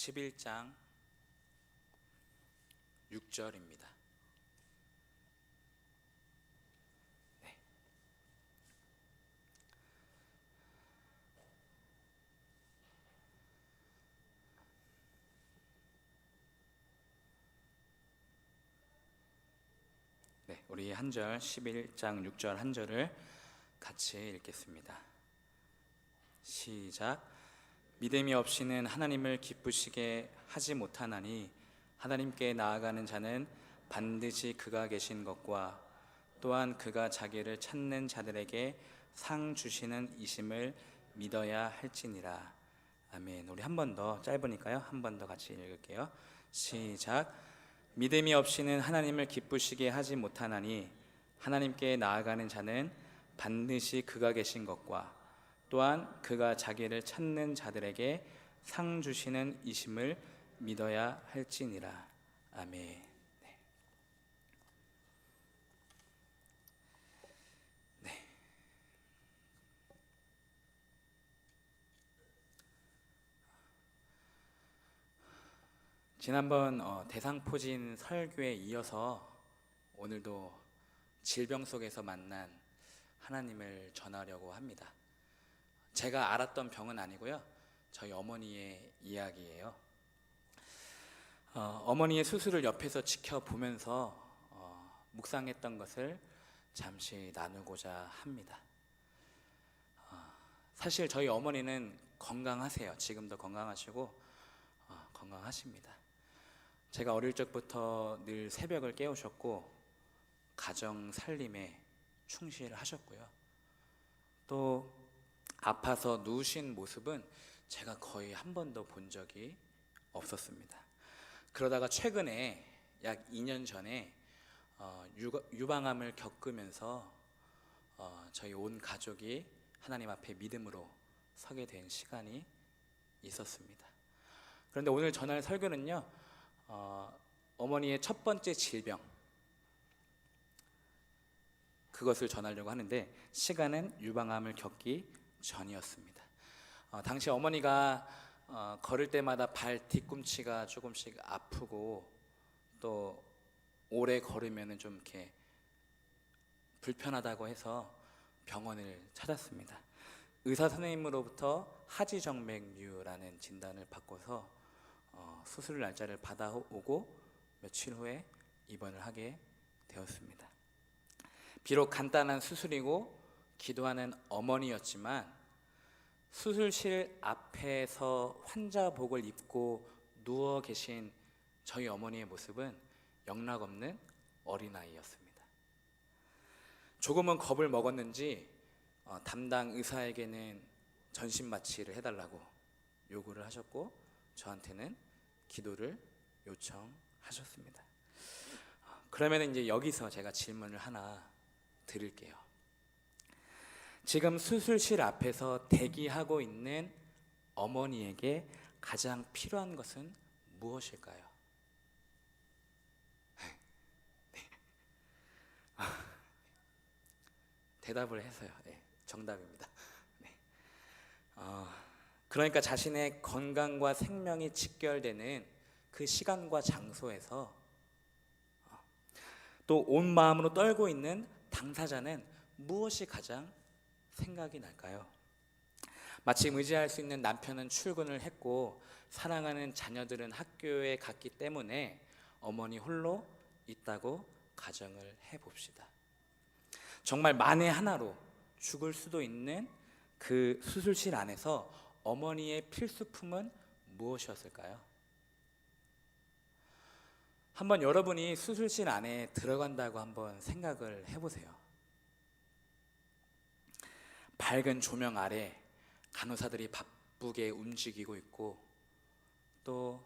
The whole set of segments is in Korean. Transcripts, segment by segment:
11장 6절입니다. 우리 한 절 11장 6절 한 절을 같이 읽겠습니다. 시작. 믿음이 없이는 하나님을 기쁘시게 하지 못하나니 하나님께 나아가는 자는 반드시 그가 계신 것과 또한 그가 자기를 찾는 자들에게 상 주시는 이심을 믿어야 할지니라. 아멘. 우리 한 번 더, 짧으니까요, 한 번 더 같이 읽을게요. 시작. 믿음이 없이는 하나님을 기쁘시게 하지 못하나니 하나님께 나아가는 자는 반드시 그가 계신 것과 또한 그가 자기를 찾는 자들에게 상 주시는 이심을 믿어야 할지니라. 아멘. 지난번 대상포진 설교에 이어서 오늘도 질병 속에서 만난 하나님을 전하려고 합니다. 제가 알았던 병은 아니고요, 저희 어머니의 이야기예요. 어머니의 수술을 옆에서 지켜보면서 묵상했던 것을 잠시 나누고자 합니다. 사실 저희 어머니는 건강하세요. 지금도 건강하시고 건강하십니다. 제가 어릴 적부터 늘 새벽을 깨우셨고 가정 살림에 충실하셨고요. 또 아파서 누우신 모습은 제가 거의 한 번도 본 적이 없었습니다. 그러다가 최근에 약 2년 전에 유방암을 겪으면서 저희 온 가족이 하나님 앞에 믿음으로 서게 된 시간이 있었습니다. 그런데 오늘 전할 설교는요, 어머니의 첫 번째 질병, 그것을 전하려고 하는데 시간은 유방암을 겪기 전이었습니다. 당시 어머니가 걸을 때마다 발 뒤꿈치가 조금씩 아프고 또 오래 걸으면 좀 이렇게 불편하다고 해서 병원을 찾았습니다. 의사 선생님으로부터 하지정맥류라는 진단을 받고서 수술 날짜를 받아오고 며칠 후에 입원을 하게 되었습니다. 비록 간단한 수술이고 기도하는 어머니였지만 수술실 앞에서 환자복을 입고 누워 계신 저희 어머니의 모습은 영락없는 어린아이였습니다. 조금은 겁을 먹었는지 담당 의사에게는 전신마취를 해달라고 요구를 하셨고 저한테는 기도를 요청하셨습니다. 그러면 이제 여기서 제가 질문을 하나 드릴게요. 지금 수술실 앞에서 대기하고 있는 어머니에게 가장 필요한 것은 무엇일까요? 대답을 해서요. 정답입니다. 그러니까 자신의 건강과 생명이 직결되는 그 시간과 장소에서 또 온 마음으로 떨고 있는 당사자는 무엇이 가장 생각이 날까요? 마침 의지할 수 있는 남편은 출근을 했고 사랑하는 자녀들은 학교에 갔기 때문에 어머니 홀로 있다고 가정을 해봅시다. 정말 만에 하나로 죽을 수도 있는 그 수술실 안에서 어머니의 필수품은 무엇이었을까요? 한번 여러분이 수술실 안에 들어간다고 한번 생각을 해보세요. 밝은 조명 아래 간호사들이 바쁘게 움직이고 있고 또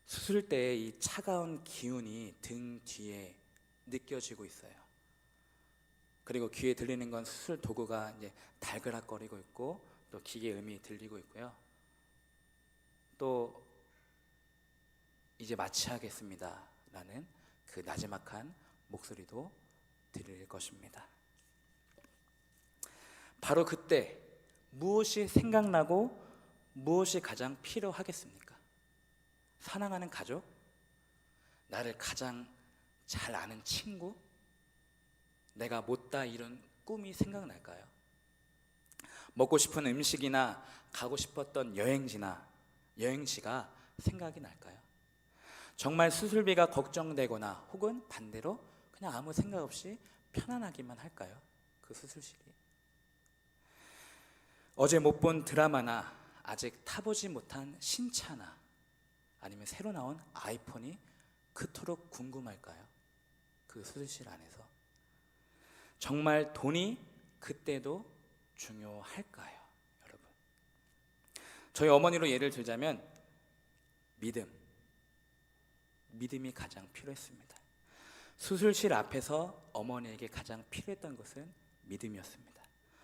수술대의 이 차가운 기운이 등 뒤에 느껴지고 있어요. 그리고 귀에 들리는 건 수술 도구가 이제 달그락거리고 있고 또 기계 음이 들리고 있고요. 또 이제 마취하겠습니다 라는 그 나지막한 목소리도 들릴 것입니다. 바로 그때 무엇이 생각나고 무엇이 가장 필요하겠습니까? 사랑하는 가족? 나를 가장 잘 아는 친구? 내가 못다 이룬 꿈이 생각날까요? 먹고 싶은 음식이나 가고 싶었던 여행지가 생각이 날까요? 정말 수술비가 걱정되거나 혹은 반대로 그냥 아무 생각 없이 편안하기만 할까요? 그 수술실이. 어제 못 본 드라마나 아직 타보지 못한 신차나 아니면 새로 나온 아이폰이 그토록 궁금할까요? 그 수술실 안에서. 정말 돈이 그때도 중요할까요? 여러분, 저희 어머니로 예를 들자면 믿음이 가장 필요했습니다. 수술실 앞에서 어머니에게 가장 필요했던 것은 믿음이었습니다.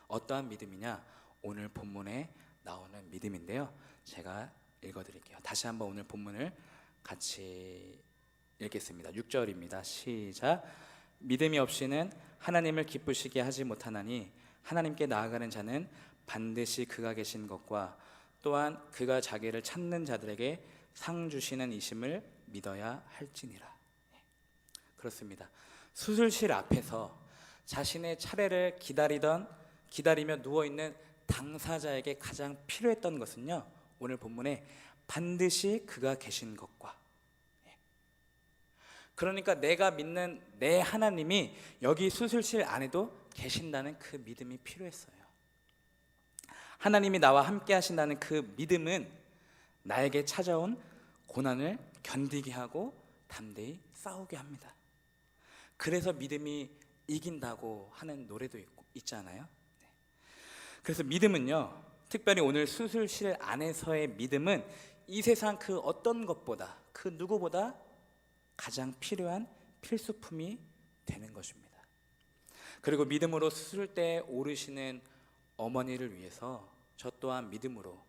어떠한 믿음이냐? 오늘 본문에 나오는 믿음인데요, 제가 읽어드릴게요. 다시 한번 오늘 본문을 같이 읽겠습니다. 6절입니다. 시작. 믿음이 없이는 하나님을 기쁘시게 하지 못하나니 하나님께 나아가는 자는 반드시 그가 계신 것과 또한 그가 자기를 찾는 자들에게 상 주시는 이심을 믿어야 할지니라. 그렇습니다. 수술실 앞에서 자신의 차례를 기다리며 누워있는 당사자에게 가장 필요했던 것은요, 오늘 본문에 반드시 그가 계신 것과, 그러니까 내가 믿는 내 하나님이 여기 수술실 안에도 계신다는 그 믿음이 필요했어요. 하나님이 나와 함께 하신다는 그 믿음은 나에게 찾아온 고난을 견디게 하고 담대히 싸우게 합니다. 그래서 믿음이 이긴다고 하는 노래도 있잖아요. 그래서 믿음은요, 특별히 오늘 수술실 안에서의 믿음은 이 세상 그 어떤 것보다, 그 누구보다 가장 필요한 필수품이 되는 것입니다. 그리고 믿음으로 수술대에 오르시는 어머니를 위해서 저 또한 믿음으로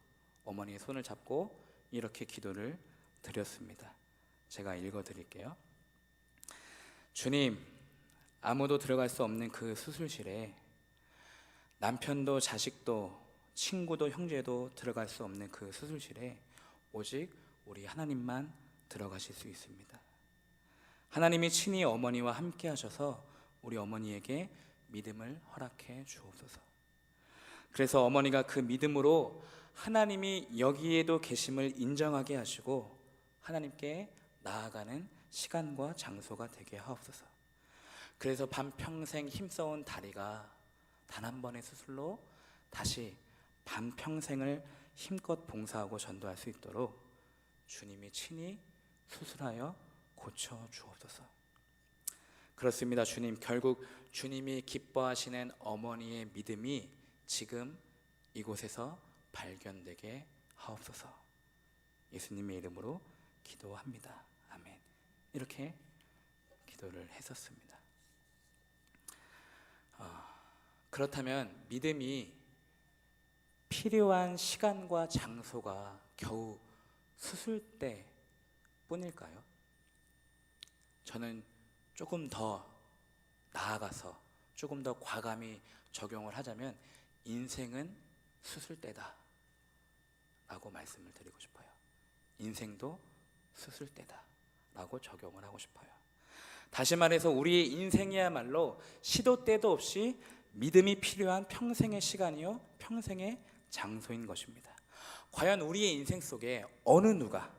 어머니의 손을 잡고 이렇게 기도를 드렸습니다. 제가 읽어드릴게요. 주님, 아무도 들어갈 수 없는 그 수술실에 남편도 자식도 친구도 형제도 들어갈 수 없는 그 수술실에 오직 우리 하나님만 들어가실 수 있습니다. 하나님이 친히 어머니와 함께 하셔서 우리 어머니에게 믿음을 허락해 주옵소서. 그래서 어머니가 그 믿음으로 하나님이 여기에도 계심을 인정하게 하시고 하나님께 나아가는 시간과 장소가 되게 하옵소서. 그래서 반평생 힘써온 다리가 단 한 번의 수술로 다시 반평생을 힘껏 봉사하고 전도할 수 있도록 주님이 친히 수술하여 고쳐 주옵소서. 그렇습니다. 주님, 결국 주님이 기뻐하시는 어머니의 믿음이 지금 이곳에서 발견되게 하옵소서. 예수님의 이름으로 기도합니다. 아멘. 이렇게 기도를 했었습니다. 그렇다면 믿음이 필요한 시간과 장소가 겨우 수술대 뿐일까요? 저는 조금 더 나아가서 조금 더 과감히 적용을 하자면 인생은 수술대다 라고 말씀을 드리고 싶어요. 인생도 수술대다 라고 적용을 하고 싶어요. 다시 말해서 우리의 인생이야말로 시도 때도 없이 믿음이 필요한 평생의 시간이요 평생의 장소인 것입니다. 과연 우리의 인생 속에 어느 누가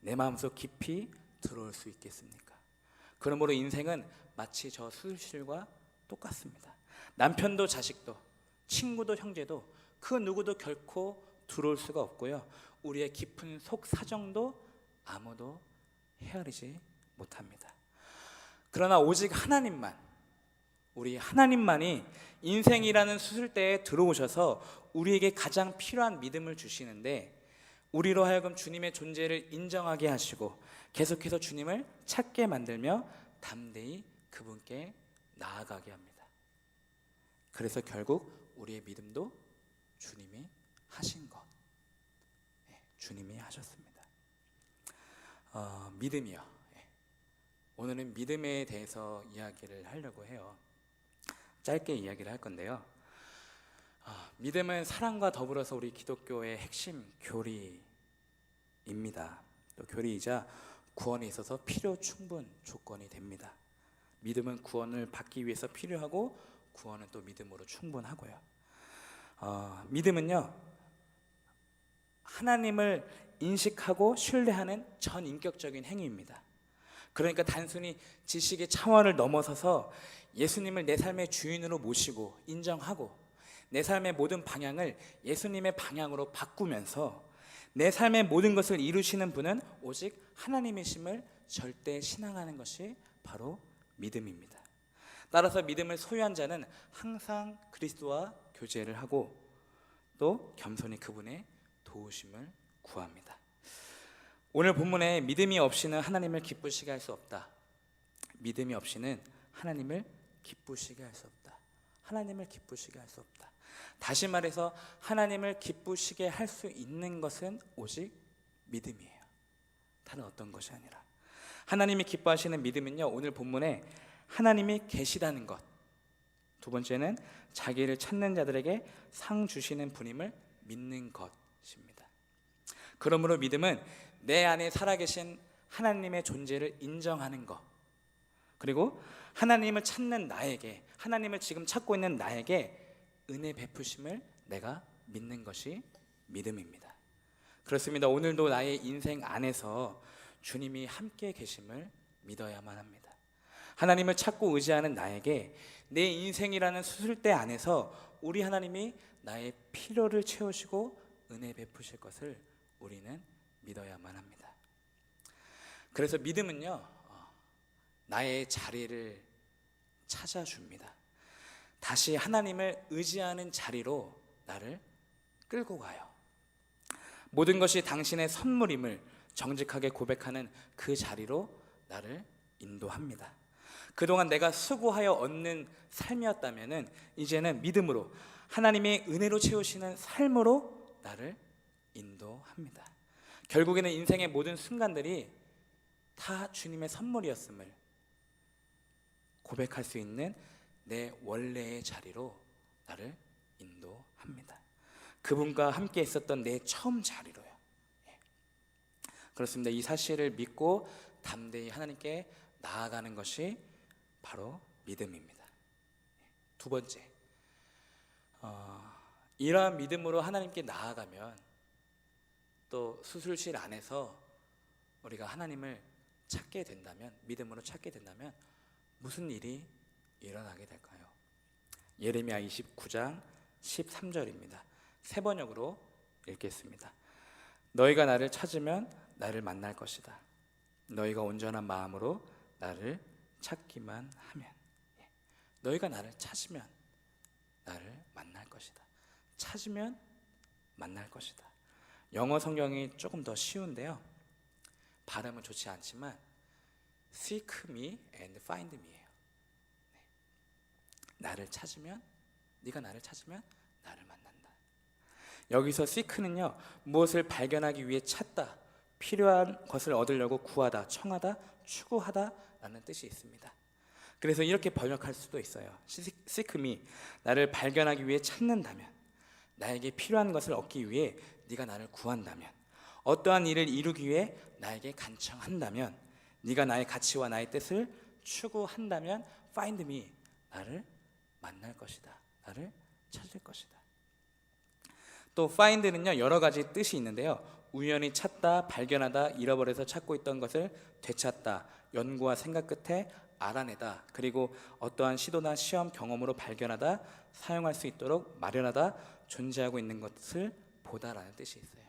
내 마음속 깊이 들어올 수 있겠습니까? 그러므로 인생은 마치 저 수술실과 똑같습니다. 남편도 자식도 친구도 형제도 그 누구도 결코 들어올 수가 없고요, 우리의 깊은 속 사정도 아무도 헤아리지 못합니다. 그러나 오직 하나님만, 우리 하나님만이 인생이라는 수술대에 들어오셔서 우리에게 가장 필요한 믿음을 주시는데, 우리로 하여금 주님의 존재를 인정하게 하시고 계속해서 주님을 찾게 만들며 담대히 그분께 나아가게 합니다. 그래서 결국 우리의 믿음도 주님이 하신 것, 주님이 하셨습니다. 믿음이요. 오늘은 믿음에 대해서 이야기를 하려고 해요. 짧게 이야기를 할 건데요. 믿음은 사랑과 더불어서 우리 기독교의 핵심 교리입니다. 또 교리이자 구원에 있어서 필요 충분 조건이 됩니다. 믿음은 구원을 받기 위해서 필요하고 구원은 또 믿음으로 충분하고요. 믿음은요, 하나님을 인식하고 신뢰하는 전인격적인 행위입니다. 그러니까 단순히 지식의 차원을 넘어서서 예수님을 내 삶의 주인으로 모시고 인정하고 내 삶의 모든 방향을 예수님의 방향으로 바꾸면서 내 삶의 모든 것을 이루시는 분은 오직 하나님이심을 절대 신앙하는 것이 바로 믿음입니다. 따라서 믿음을 소유한 자는 항상 그리스도와 교제를 하고 또 겸손히 그분의 도우심을 구합니다. 오늘 본문에 믿음이 없이는 하나님을 기쁘시게 할 수 없다. 믿음이 없이는 하나님을 기쁘시게 할 수 없다. 하나님을 기쁘시게 할 수 없다. 다시 말해서 하나님을 기쁘시게 할 수 있는 것은 오직 믿음이에요. 다른 어떤 것이 아니라. 하나님이 기뻐하시는 믿음은요, 오늘 본문에 하나님이 계시다는 것, 두 번째는 자기를 찾는 자들에게 상 주시는 분임을 믿는 것입니다. 그러므로 믿음은 내 안에 살아계신 하나님의 존재를 인정하는 것, 그리고 하나님을 찾는 나에게, 하나님을 지금 찾고 있는 나에게 은혜 베푸심을 내가 믿는 것이 믿음입니다. 그렇습니다. 오늘도 나의 인생 안에서 주님이 함께 계심을 믿어야만 합니다. 하나님을 찾고 의지하는 나에게 내 인생이라는 수술대 안에서 우리 하나님이 나의 필요를 채우시고 은혜 베푸실 것을 우리는 믿어야만 합니다. 그래서 믿음은요, 나의 자리를 찾아줍니다. 다시 하나님을 의지하는 자리로 나를 끌고 가요. 모든 것이 당신의 선물임을 정직하게 고백하는 그 자리로 나를 인도합니다. 그동안 내가 수고하여 얻는 삶이었다면 이제는 믿음으로 하나님의 은혜로 채우시는 삶으로 나를 인도합니다. 결국에는 인생의 모든 순간들이 다 주님의 선물이었음을 고백할 수 있는 내 원래의 자리로 나를 인도합니다. 그분과 함께 있었던 내 처음 자리로요. 그렇습니다. 이 사실을 믿고 담대히 하나님께 나아가는 것이 바로 믿음입니다. 두 번째, 이러한 믿음으로 하나님께 나아가면 또 수술실 안에서 우리가 하나님을 찾게 된다면, 믿음으로 찾게 된다면 무슨 일이 일어나게 될까요? 예레미야 29장 13절입니다. 세 번역으로 읽겠습니다. 너희가 나를 찾으면 나를 만날 것이다. 너희가 온전한 마음으로 나를 찾기만 하면. 너희가 나를 찾으면 나를 만날 것이다. 찾으면 만날 것이다. 영어 성경이 조금 더 쉬운데요, 발음은 좋지 않지만 Seek me and find me예요. 나를 찾으면, 네가 나를 찾으면 나를 만난다. 여기서 seek는요, 무엇을 발견하기 위해 찾다, 필요한 것을 얻으려고 구하다, 청하다, 추구하다 라는 뜻이 있습니다. 그래서 이렇게 번역할 수도 있어요. Seek me, 나를 발견하기 위해 찾는다면, 나에게 필요한 것을 얻기 위해 네가 나를 구한다면, 어떠한 일을 이루기 위해 나에게 간청한다면, 네가 나의 가치와 나의 뜻을 추구한다면 find me, 나를 만날 것이다. 나를 찾을 것이다. 또 find는요, 여러 가지 뜻이 있는데요, 우연히 찾다, 발견하다, 잃어버려서 찾고 있던 것을 되찾다, 연구와 생각 끝에 알아내다, 그리고 어떠한 시도나 시험 경험으로 발견하다, 사용할 수 있도록 마련하다, 존재하고 있는 것을 보다라는 뜻이 있어요.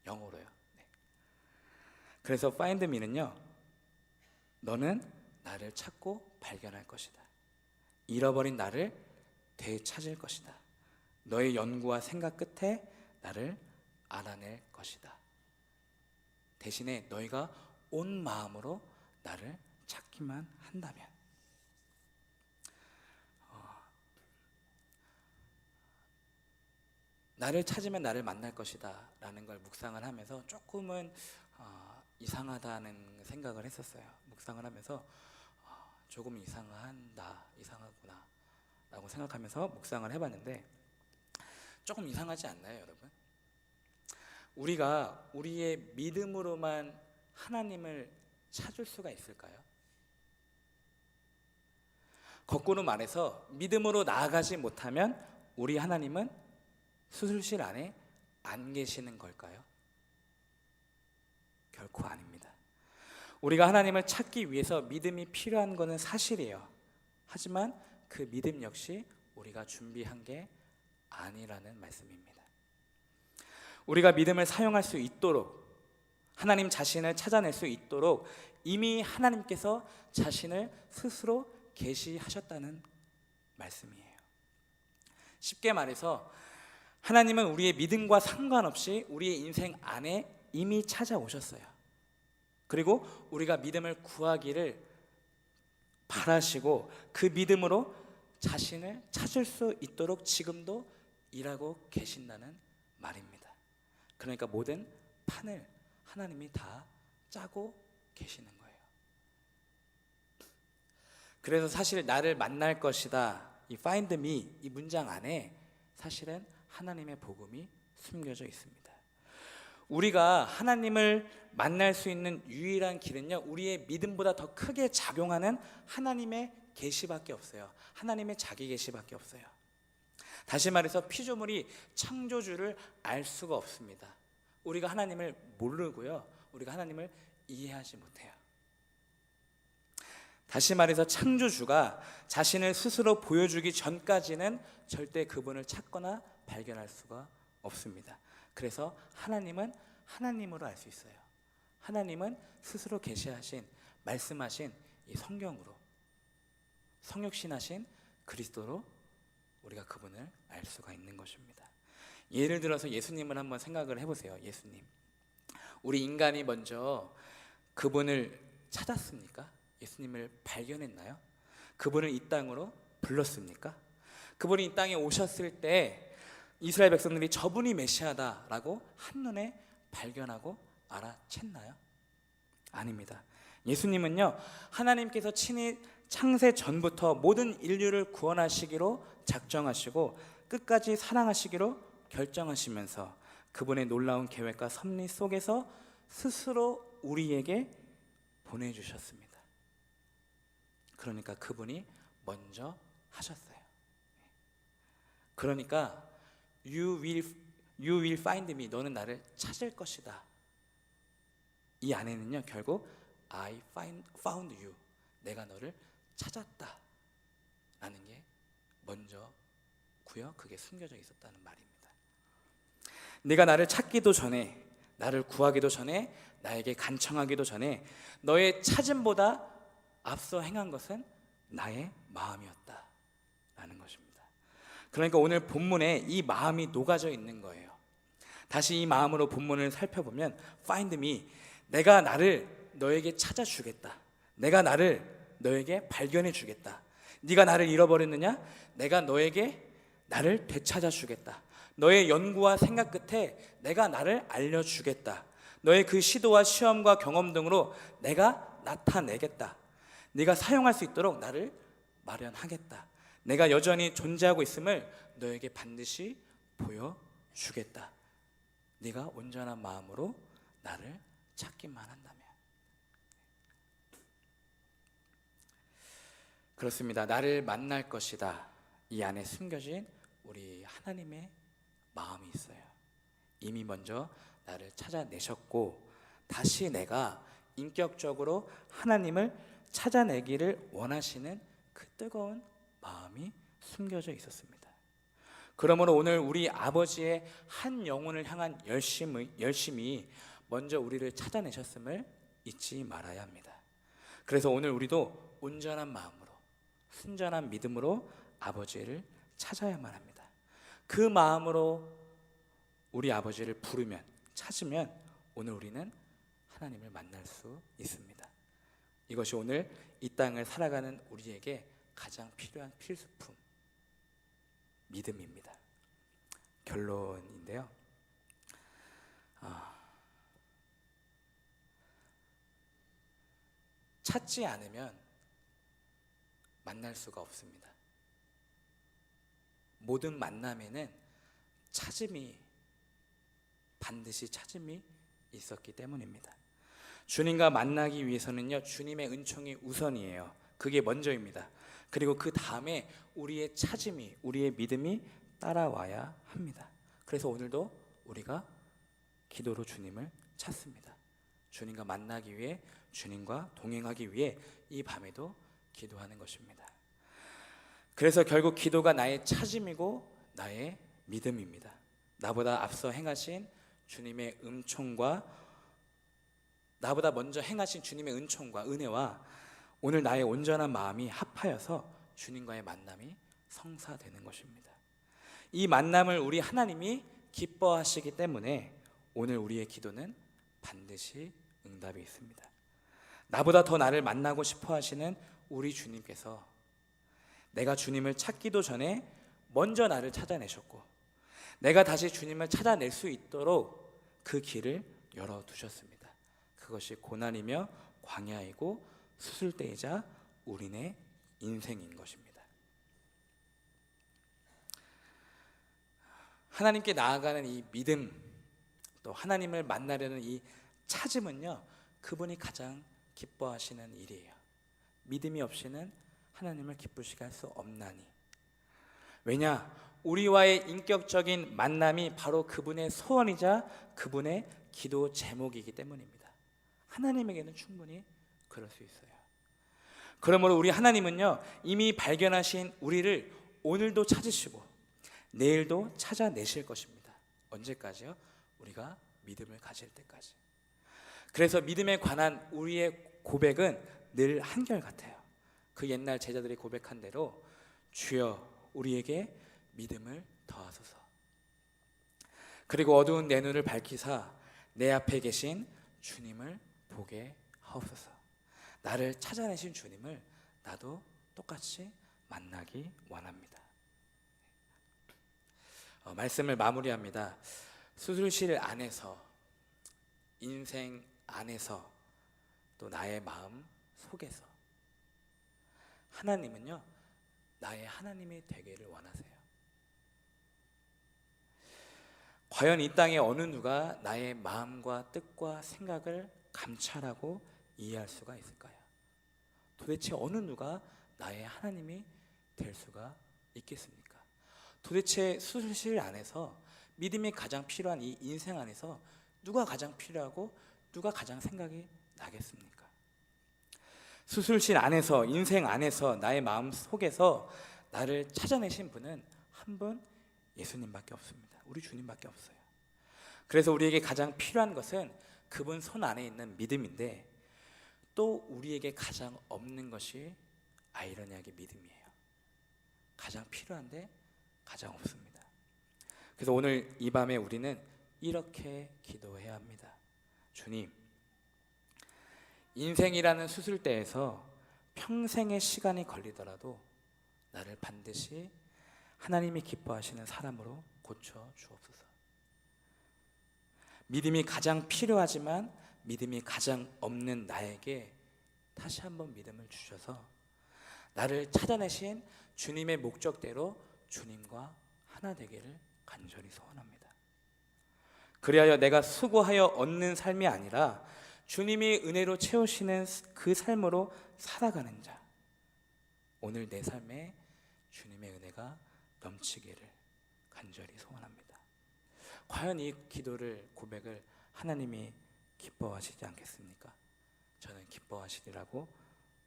영어로요. 그래서 find me는요, 너는 나를 찾고 발견할 것이다. 잃어버린 나를 되찾을 것이다. 너의 연구와 생각 끝에 나를 알아낼 것이다. 대신에 너희가 온 마음으로 나를 찾기만 한다면. 나를 찾으면 나를 만날 것이다 라는 걸 묵상을 하면서 조금은 이상하다는 생각을 했었어요. 묵상을 하면서 조금 이상하구나 라고 생각하면서 묵상을 해봤는데, 조금 이상하지 않나요, 여러분? 우리가 우리의 믿음으로만 하나님을 찾을 수가 있을까요? 거꾸로 말해서 믿음으로 나아가지 못하면 우리 하나님은 수술실 안에 안 계시는 걸까요? 결코 아닙니다. 우리가 하나님을 찾기 위해서 믿음이 필요한 것은 사실이에요. 하지만 그 믿음 역시 우리가 준비한 게 아니라는 말씀입니다. 우리가 믿음을 사용할 수 있도록, 하나님 자신을 찾아낼 수 있도록 이미 하나님께서 자신을 스스로 계시하셨다는 말씀이에요. 쉽게 말해서 하나님은 우리의 믿음과 상관없이 우리의 인생 안에 이미 찾아오셨어요. 그리고 우리가 믿음을 구하기를 바라시고 그 믿음으로 자신을 찾을 수 있도록 지금도 일하고 계신다는 말입니다. 그러니까 모든 판을 하나님이 다 짜고 계시는 거예요. 그래서 사실 나를 만날 것이다, 이 find me, 이 문장 안에 사실은 하나님의 복음이 숨겨져 있습니다. 우리가 하나님을 만날 수 있는 유일한 길은요, 우리의 믿음보다 더 크게 작용하는 하나님의 계시밖에 없어요. 하나님의 자기 계시밖에 없어요. 다시 말해서 피조물이 창조주를 알 수가 없습니다. 우리가 하나님을 모르고요, 우리가 하나님을 이해하지 못해요. 다시 말해서 창조주가 자신을 스스로 보여주기 전까지는 절대 그분을 찾거나 발견할 수가 없습니다. 그래서 하나님은 하나님으로 알 수 있어요. 하나님은 스스로 계시하신, 말씀하신 이 성경으로, 성육신하신 그리스도로 우리가 그분을 알 수가 있는 것입니다. 예를 들어서 예수님을 한번 생각을 해보세요. 예수님, 우리 인간이 먼저 그분을 찾았습니까? 예수님을 발견했나요? 그분을 이 땅으로 불렀습니까? 그분이 이 땅에 오셨을 때 이스라엘 백성들이 저분이 메시아다라고 한눈에 발견하고 알아챘나요? 아닙니다. 예수님은요, 하나님께서 친히 창세 전부터 모든 인류를 구원하시기로 작정하시고 끝까지 사랑하시기로 결정하시면서 그분의 놀라운 계획과 섭리 속에서 스스로 우리에게 보내주셨습니다. 그러니까 그분이 먼저 하셨어요. 그러니까 You will find me, 너는 나를 찾을 것이다. 이 안에는요, 결국 I found you, 내가 너를 찾았다 라는 게 먼저고요, 그게 숨겨져 있었다는 말입니다. 네가 나를 찾기도 전에, 나를 구하기도 전에, 나에게 간청하기도 전에 너의 찾음보다 앞서 행한 것은 나의 마음이었다 라는 것입니다. 그러니까 오늘 본문에 이 마음이 녹아져 있는 거예요. 다시 이 마음으로 본문을 살펴보면 find me, 내가 나를 너에게 찾아주겠다, 내가 나를 너에게 발견해 주겠다, 네가 나를 잃어버렸느냐? 내가 너에게 나를 되찾아주겠다, 너의 연구와 생각 끝에 내가 나를 알려주겠다, 너의 그 시도와 시험과 경험 등으로 내가 나타내겠다, 네가 사용할 수 있도록 나를 마련하겠다, 내가 여전히 존재하고 있음을 너에게 반드시 보여주겠다, 네가 온전한 마음으로 나를 찾기만 한다면. 그렇습니다. 나를 만날 것이다, 이 안에 숨겨진 우리 하나님의 마음이 있어요. 이미 먼저 나를 찾아내셨고 다시 내가 인격적으로 하나님을 찾아내기를 원하시는 그 뜨거운 마음이 숨겨져 있었습니다. 그러므로 오늘 우리 아버지의 한 영혼을 향한 열심이 먼저 우리를 찾아내셨음을 잊지 말아야 합니다. 그래서 오늘 우리도 온전한 마음으로, 순전한 믿음으로 아버지를 찾아야만 합니다. 그 마음으로 우리 아버지를 부르면, 찾으면 오늘 우리는 하나님을 만날 수 있습니다. 이것이 오늘 이 땅을 살아가는 우리에게 가장 필요한 필수품, 믿음입니다. 결론인데요, 찾지 않으면 만날 수가 없습니다. 모든 만남에는 반드시 찾음이 있었기 때문입니다. 주님과 만나기 위해서는요, 주님의 은총이 우선이에요. 그게 먼저입니다. 그리고 그 다음에 우리의 찾음이, 우리의 믿음이 따라와야 합니다. 그래서 오늘도 우리가 기도로 주님을 찾습니다. 주님과 만나기 위해, 주님과 동행하기 위해 이 밤에도 기도하는 것입니다. 그래서 결국 기도가 나의 찾음이고 나의 믿음입니다. 나보다 앞서 행하신 주님의 은총과, 나보다 먼저 행하신 주님의 은총과 은혜와 오늘 나의 온전한 마음이 합하여서 주님과의 만남이 성사되는 것입니다. 이 만남을 우리 하나님이 기뻐하시기 때문에 오늘 우리의 기도는 반드시 응답이 있습니다. 나보다 더 나를 만나고 싶어 하시는 우리 주님께서 내가 주님을 찾기도 전에 먼저 나를 찾아내셨고, 내가 다시 주님을 찾아낼 수 있도록 그 길을 열어두셨습니다. 그것이 고난이며 광야이고 수술대이자 우리네 인생인 것입니다. 하나님께 나아가는 이 믿음, 또 하나님을 만나려는 이 찾음은요, 그분이 가장 기뻐하시는 일이에요. 믿음이 없이는 하나님을 기쁘시게 할 수 없나니. 왜냐? 우리와의 인격적인 만남이 바로 그분의 소원이자 그분의 기도 제목이기 때문입니다. 하나님에게는 충분히 그럴 수 있어요. 그러므로 우리 하나님은요, 이미 발견하신 우리를 오늘도 찾으시고 내일도 찾아내실 것입니다. 언제까지요? 우리가 믿음을 가질 때까지. 그래서 믿음에 관한 우리의 고백은 늘 한결같아요. 그 옛날 제자들이 고백한 대로 주여 우리에게 믿음을 더하소서. 그리고 어두운 내 눈을 밝히사 내 앞에 계신 주님을 보게 하옵소서. 나를 찾아내신 주님을 나도 똑같이 만나기 원합니다. 말씀을 마무리합니다. 수술실 안에서, 인생 안에서, 또 나의 마음 속에서 하나님은요, 나의 하나님이 되기를 원하세요. 과연 이 땅에 어느 누가 나의 마음과 뜻과 생각을 감찰하고 이해할 수가 있을까요? 도대체 어느 누가 나의 하나님이 될 수가 있겠습니까? 도대체 수술실 안에서, 믿음이 가장 필요한 이 인생 안에서 누가 가장 필요하고 누가 가장 생각이 나겠습니까? 수술실 안에서, 인생 안에서, 나의 마음 속에서 나를 찾아내신 분은 한 분, 예수님밖에 없습니다. 우리 주님밖에 없어요. 그래서 우리에게 가장 필요한 것은 그분 손 안에 있는 믿음인데, 또 우리에게 가장 없는 것이 아이러니하게 믿음이에요. 가장 필요한데 가장 없습니다. 그래서 오늘 이 밤에 우리는 이렇게 기도해야 합니다. 주님, 인생이라는 수술대에서 평생의 시간이 걸리더라도 나를 반드시 하나님이 기뻐하시는 사람으로 고쳐 주옵소서. 믿음이 가장 필요하지만 믿음이 가장 없는 나에게 다시 한번 믿음을 주셔서 나를 찾아내신 주님의 목적대로 주님과 하나 되기를 간절히 소원합니다. 그리하여 내가 수고하여 얻는 삶이 아니라 주님이 은혜로 채우시는 그 삶으로 살아가는 자, 오늘 내 삶에 주님의 은혜가 넘치기를 간절히 소원합니다. 과연 이 기도를, 고백을 하나님이 기뻐하시지 않겠습니까? 저는 기뻐하시리라고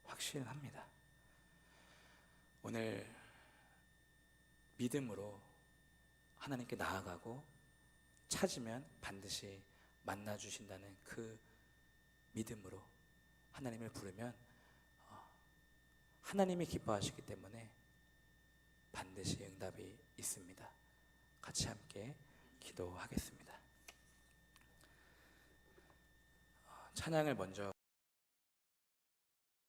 확신합니다. 오늘 믿음으로 하나님께 나아가고 찾으면 반드시 만나주신다는 그 믿음으로 하나님을 부르면 하나님이 기뻐하시기 때문에 반드시 응답이 있습니다. 같이 함께 기도하겠습니다. 찬양을 먼저